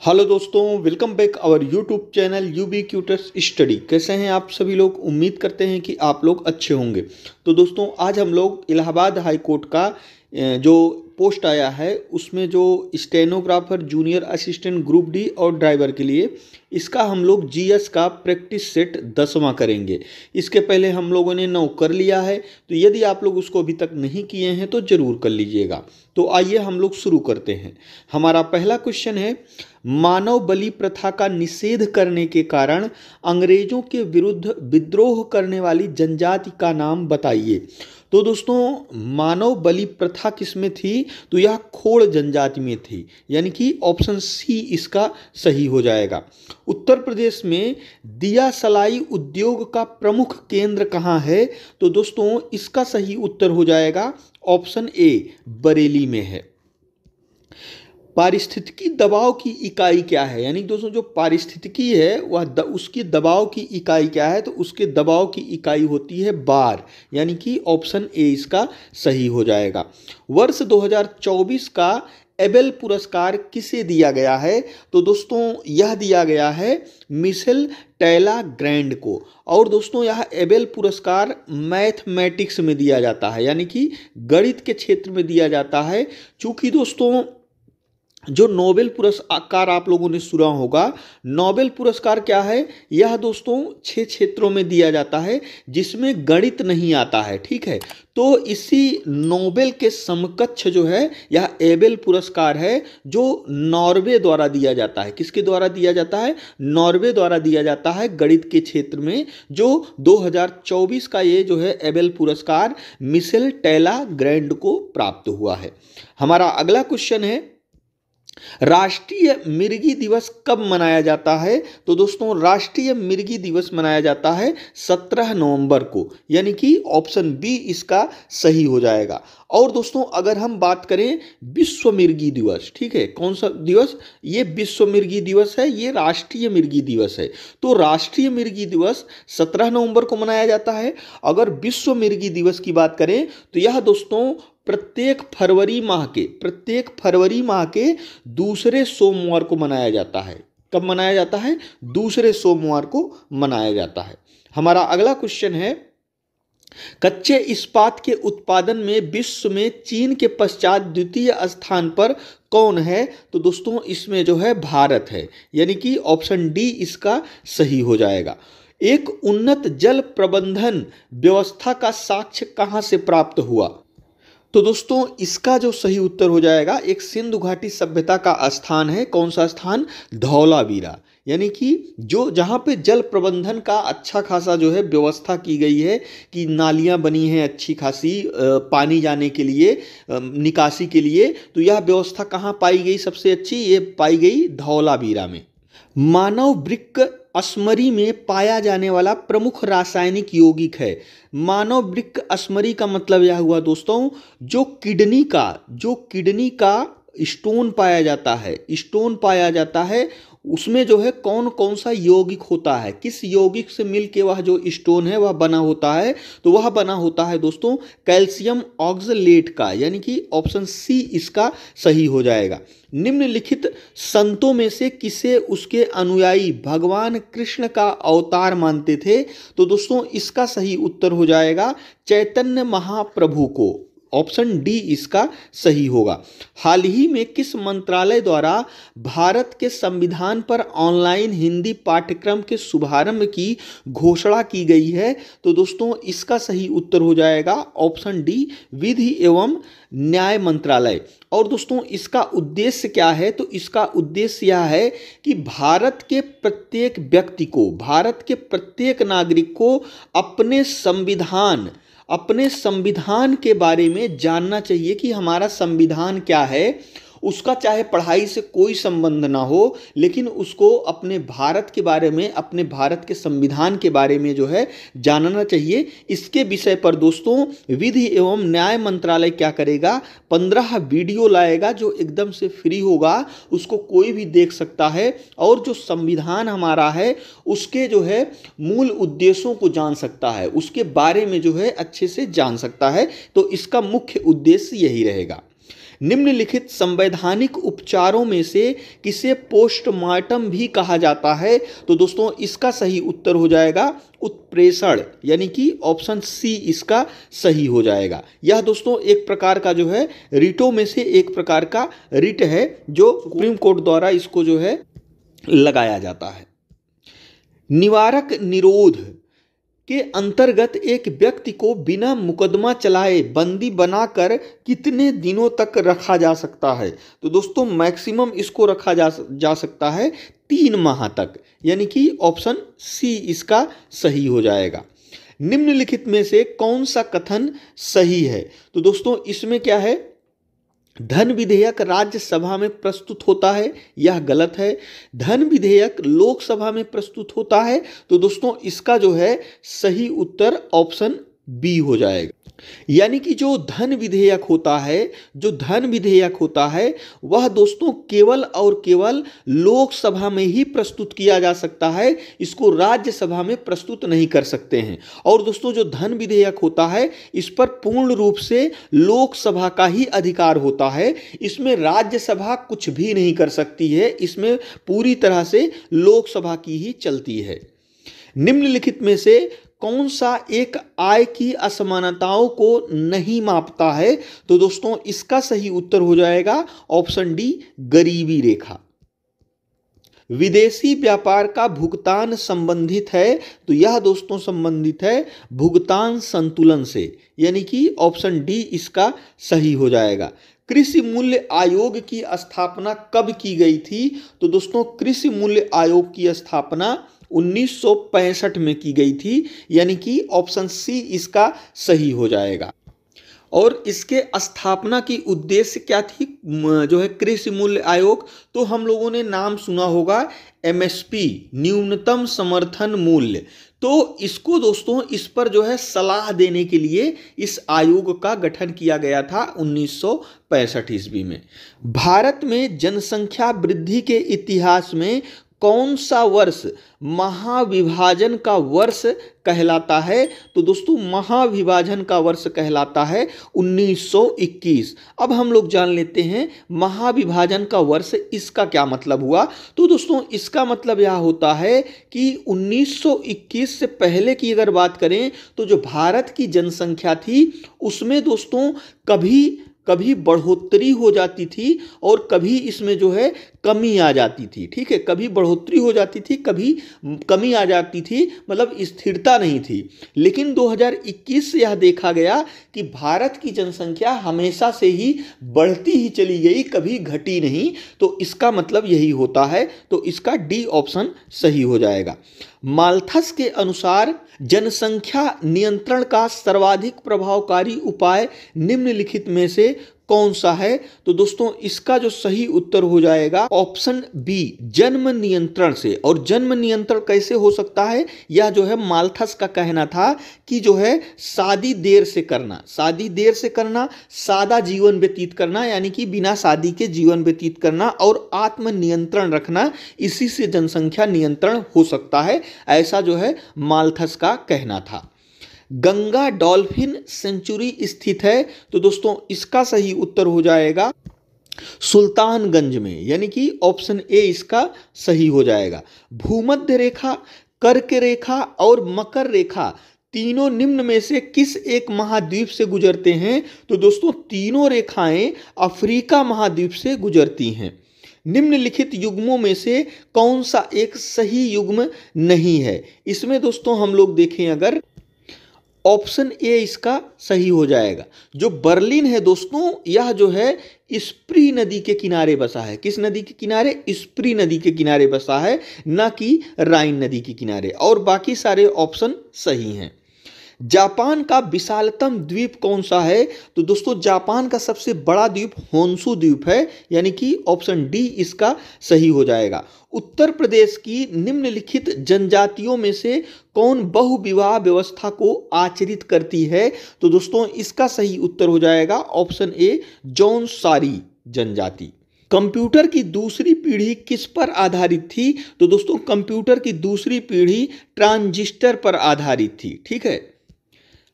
Hello दोस्तों, welcome back our YouTube channel यूबी क्यूटर्स स्टडी। कैसे हैं आप सभी लोग? उम्मीद करते हैं कि आप लोग अच्छे होंगे। तो दोस्तों, आज हम लोग इलाहाबाद हाई कोर्ट का जो पोस्ट आया है उसमें जो stenographer junior assistant group D और ड्राइवर के लिए इसका हम लोग जीएस का प्रैक्टिस सेट 10वां करेंगे। इसके पहले हम लोगों ने 9 कर लिया है, तो यदि आप लोग उसको अभी तक नहीं किए हैं तो ज़रूर कर लीजिएगा। तो आइए हम लोग शुरू करते हैं। हमारा पहला क्वेश्चन है, मानव बलि प्रथा का निषेध करने के कारण अंग्रेजों के विरुद्ध विद्रोह करने वाली जनजाति का नाम बताइए। तो दोस्तों, मानव बलि प्रथा किसमें थी? तो यह खोड़ जनजाति में थी, यानी कि ऑप्शन सी इसका सही हो जाएगा। उत्तर प्रदेश में दिया सलाई उद्योग का प्रमुख केंद्र कहाँ है? तो दोस्तों, इसका सही उत्तर हो जाएगा ऑप्शन ए, बरेली में है। पारिस्थितिकी दबाव की इकाई क्या है? यानी दोस्तों, जो पारिस्थितिकी है वह उसकी दबाव की इकाई क्या है? तो उसके दबाव की इकाई होती है बार, यानी कि ऑप्शन ए इसका सही हो जाएगा। वर्ष 2024 का एबेल पुरस्कार किसे दिया गया है? तो दोस्तों, यह दिया गया है मिशेल टैला ग्रैंड को। और दोस्तों, यह एबेल पुरस्कार मैथमेटिक्स में दिया जाता है, यानी कि गणित के क्षेत्र में दिया जाता है। चूंकि दोस्तों, जो नोबेल पुरस्कार आप लोगों ने सुना होगा, नोबेल पुरस्कार क्या है? यह दोस्तों 6 क्षेत्रों में दिया जाता है जिसमें गणित नहीं आता है, ठीक है। तो इसी नोबेल के समकक्ष जो है यह एबेल पुरस्कार है, जो नॉर्वे द्वारा दिया जाता है। किसके द्वारा दिया जाता है? नॉर्वे द्वारा दिया जाता है गणित के क्षेत्र में। जो 2024 का ये जो है एबेल पुरस्कार मिशेल टैला ग्रैंड को प्राप्त हुआ है। हमारा अगला क्वेश्चन है, राष्ट्रीय मिर्गी दिवस कब मनाया जाता है? तो दोस्तों, राष्ट्रीय मिर्गी दिवस मनाया जाता है 17 नवंबर को, यानी कि ऑप्शन बी इसका सही हो जाएगा। और दोस्तों, अगर हम बात करें विश्व मिर्गी दिवस, ठीक है, कौन सा दिवस? ये विश्व मिर्गी दिवस है, ये राष्ट्रीय मिर्गी दिवस है। तो राष्ट्रीय मिर्गी दिवस 17 नवंबर को मनाया जाता है। अगर विश्व मिर्गी दिवस की बात करें तो यह दोस्तों प्रत्येक फरवरी माह के दूसरे सोमवार को मनाया जाता है। कब मनाया जाता है? दूसरे सोमवार को मनाया जाता है। हमारा अगला क्वेश्चन है, कच्चे इस्पात के उत्पादन में विश्व में चीन के पश्चात द्वितीय स्थान पर कौन है? तो दोस्तों, इसमें जो है भारत है, यानी कि ऑप्शन डी इसका सही हो जाएगा। एक उन्नत जल प्रबंधन व्यवस्था का साक्ष्य कहां से प्राप्त हुआ? तो दोस्तों, इसका जो सही उत्तर हो जाएगा एक सिंधु घाटी सभ्यता का स्थान है। कौन सा स्थान? धौलावीरा, यानी कि जो जहाँ पे जल प्रबंधन का अच्छा खासा जो है व्यवस्था की गई है, कि नालियाँ बनी हैं अच्छी खासी पानी जाने के लिए, निकासी के लिए। तो यह व्यवस्था कहाँ पाई गई सबसे अच्छी? ये पाई गई धौलावीरा में। मानव वृक्क अस्मरी में पाया जाने वाला प्रमुख रासायनिक यौगिक है। मानव वृक्क अस्मरी का मतलब यह हुआ दोस्तों, जो किडनी का स्टोन पाया जाता है उसमें जो है कौन कौन सा यौगिक होता है, किस यौगिक से मिलके वह जो स्टोन है वह बना होता है? तो वह बना होता है दोस्तों कैल्शियम ऑक्सलेट का, यानी कि ऑप्शन सी इसका सही हो जाएगा। निम्नलिखित संतों में से किसे उसके अनुयायी भगवान कृष्ण का अवतार मानते थे? तो दोस्तों, इसका सही उत्तर हो जाएगा चैतन्य महाप्रभु को, ऑप्शन डी इसका सही होगा। हाल ही में किस मंत्रालय द्वारा भारत के संविधान पर ऑनलाइन हिंदी पाठ्यक्रम के शुभारंभ की घोषणा की गई है? तो दोस्तों, इसका सही उत्तर हो जाएगा ऑप्शन डी, विधि एवं न्याय मंत्रालय। और दोस्तों, इसका उद्देश्य क्या है? तो इसका उद्देश्य यह है कि भारत के प्रत्येक व्यक्ति को, भारत के प्रत्येक नागरिक को अपने संविधान के बारे में जानना चाहिए कि हमारा संविधान क्या है। उसका चाहे पढ़ाई से कोई संबंध ना हो, लेकिन उसको अपने भारत के बारे में, अपने भारत के संविधान के बारे में जो है जानना चाहिए। इसके विषय पर दोस्तों विधि एवं न्याय मंत्रालय क्या करेगा? 15 वीडियो लाएगा जो एकदम से फ्री होगा, उसको कोई भी देख सकता है और जो संविधान हमारा है उसके जो है मूल उद्देश्यों को जान सकता है, उसके बारे में जो है अच्छे से जान सकता है। तो इसका मुख्य उद्देश्य यही रहेगा। निम्नलिखित संवैधानिक उपचारों में से किसे पोस्टमार्टम भी कहा जाता है? तो दोस्तों इसका सही उत्तर हो जाएगा उत्प्रेषण, यानी कि ऑप्शन सी इसका सही हो जाएगा। यह दोस्तों एक प्रकार का जो है रिटों में से एक प्रकार का रिट है जो सुप्रीम कोर्ट द्वारा इसको जो है लगाया जाता है। निवारक निरोध के अंतर्गत एक व्यक्ति को बिना मुकदमा चलाए बंदी बनाकर कितने दिनों तक रखा जा सकता है? तो दोस्तों मैक्सिमम इसको रखा जा सकता है 3 माह तक, यानी कि ऑप्शन सी इसका सही हो जाएगा। निम्नलिखित में से कौन सा कथन सही है? तो दोस्तों इसमें क्या है, धन विधेयक राज्यसभा में प्रस्तुत होता है, यह गलत है। धन विधेयक लोकसभा में प्रस्तुत होता है, तो दोस्तों इसका जो है सही उत्तर ऑप्शन बी हो जाएगा। यानी कि जो धन विधेयक होता है वह दोस्तों केवल और केवल लोकसभा में ही प्रस्तुत किया जा सकता है, इसको राज्यसभा में प्रस्तुत नहीं कर सकते हैं। और दोस्तों जो धन विधेयक होता है इस पर पूर्ण रूप से लोकसभा का ही अधिकार होता है, इसमें राज्यसभा कुछ भी नहीं कर सकती है, इसमें पूरी तरह से लोकसभा की ही चलती है। निम्नलिखित में से कौन सा एक आय की असमानताओं को नहीं मापता है? तो दोस्तों इसका सही उत्तर हो जाएगा ऑप्शन डी गरीबी रेखा। विदेशी व्यापार का भुगतान संबंधित है, तो यह दोस्तों संबंधित है भुगतान संतुलन से, यानी कि ऑप्शन डी इसका सही हो जाएगा। कृषि मूल्य आयोग की स्थापना कब की गई थी? तो दोस्तों कृषि मूल्य आयोग की स्थापना 1965 में की गई थी, यानी कि ऑप्शन सी इसका सही हो जाएगा। और इसके स्थापना की उद्देश्य क्या थी जो है कृषि मूल्य आयोग? तो हम लोगों ने नाम सुना होगा एमएसपी, न्यूनतम समर्थन मूल्य। तो इसको दोस्तों इस पर जो है सलाह देने के लिए इस आयोग का गठन किया गया था 1965 ईस्वी में। भारत में जनसंख्या वृद्धि के इतिहास में कौन सा वर्ष महाविभाजन का वर्ष कहलाता है? तो दोस्तों महाविभाजन का वर्ष कहलाता है 1921। अब हम लोग जान लेते हैं महाविभाजन का वर्ष, इसका क्या मतलब हुआ? तो दोस्तों इसका मतलब यह होता है कि 1921 से पहले की अगर बात करें तो जो भारत की जनसंख्या थी उसमें दोस्तों कभी बढ़ोतरी हो जाती थी और कभी इसमें जो है कमी आ जाती थी। ठीक है, कभी बढ़ोतरी हो जाती थी, कभी कमी आ जाती थी, मतलब स्थिरता नहीं थी। लेकिन 2021 से यह देखा गया कि भारत की जनसंख्या हमेशा से ही बढ़ती ही चली गई, कभी घटी नहीं। तो इसका मतलब यही होता है, तो इसका डी ऑप्शन सही हो जाएगा। माल्थस के अनुसार जनसंख्या नियंत्रण का सर्वाधिक प्रभावकारी उपाय निम्नलिखित में से कौन सा है? तो दोस्तों इसका जो सही उत्तर हो जाएगा ऑप्शन बी, जन्म नियंत्रण से। और जन्म नियंत्रण कैसे हो सकता है? यह जो है माल्थस का कहना था कि जो है शादी देर से करना, सादा जीवन व्यतीत करना, यानी कि बिना शादी के जीवन व्यतीत करना और आत्म नियंत्रण रखना, इसी से जनसंख्या नियंत्रण हो सकता है, ऐसा जो है माल्थस का कहना था। गंगा डॉल्फिन सेंचुरी स्थित है, तो दोस्तों इसका सही उत्तर हो जाएगा सुल्तानगंज में, यानी कि ऑप्शन ए इसका सही हो जाएगा। भूमध्य रेखा, कर्क रेखा और मकर रेखा तीनों निम्न में से किस एक महाद्वीप से गुजरते हैं? तो दोस्तों तीनों रेखाएं अफ्रीका महाद्वीप से गुजरती हैं। निम्नलिखित युग्मों में से कौन सा एक सही युग्म नहीं है? इसमें दोस्तों हम लोग देखें अगर, ऑप्शन ए इसका सही हो जाएगा। जो बर्लिन है दोस्तों, यह जो है स्प्री नदी के किनारे बसा है। किस नदी के किनारे? स्प्री नदी के किनारे बसा है, न कि राइन नदी के किनारे। और बाकी सारे ऑप्शन सही हैं। जापान का विशालतम द्वीप कौन सा है? तो दोस्तों जापान का सबसे बड़ा द्वीप होन्शु द्वीप है, यानी कि ऑप्शन डी इसका सही हो जाएगा। उत्तर प्रदेश की निम्नलिखित जनजातियों में से कौन बहुविवाह व्यवस्था को आचरित करती है? तो दोस्तों इसका सही उत्तर हो जाएगा ऑप्शन ए, जौनसारी जनजाति। कंप्यूटर की दूसरी पीढ़ी किस पर आधारित थी? तो दोस्तों कंप्यूटर की दूसरी पीढ़ी ट्रांजिस्टर पर आधारित थी। ठीक है,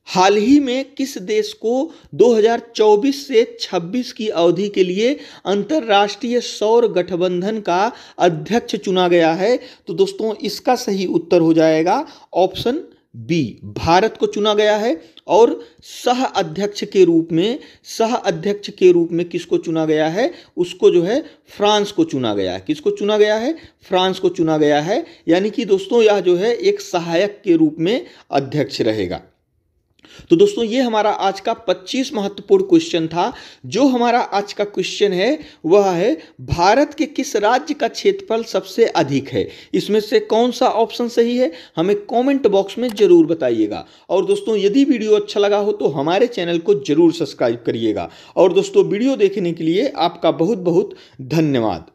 हाल ही में किस देश को 2024 से 26 की अवधि के लिए अंतर्राष्ट्रीय सौर गठबंधन का अध्यक्ष चुना गया है? तो दोस्तों इसका सही उत्तर हो जाएगा ऑप्शन बी, भारत को चुना गया है। और सह अध्यक्ष के रूप में किसको चुना गया है? उसको जो है फ्रांस को चुना गया है। किसको चुना गया है? फ्रांस को चुना गया है। यानी कि दोस्तों यह जो है एक सहायक के रूप में अध्यक्ष रहेगा। तो दोस्तों ये हमारा आज का 25 महत्वपूर्ण क्वेश्चन था। जो हमारा आज का क्वेश्चन है वह है भारत के किस राज्य का क्षेत्रफल सबसे अधिक है? इसमें से कौन सा ऑप्शन सही है हमें कमेंट बॉक्स में जरूर बताइएगा। और दोस्तों यदि वीडियो अच्छा लगा हो तो हमारे चैनल को जरूर सब्सक्राइब करिएगा। और दोस्तों वीडियो देखने के लिए आपका बहुत बहुत धन्यवाद।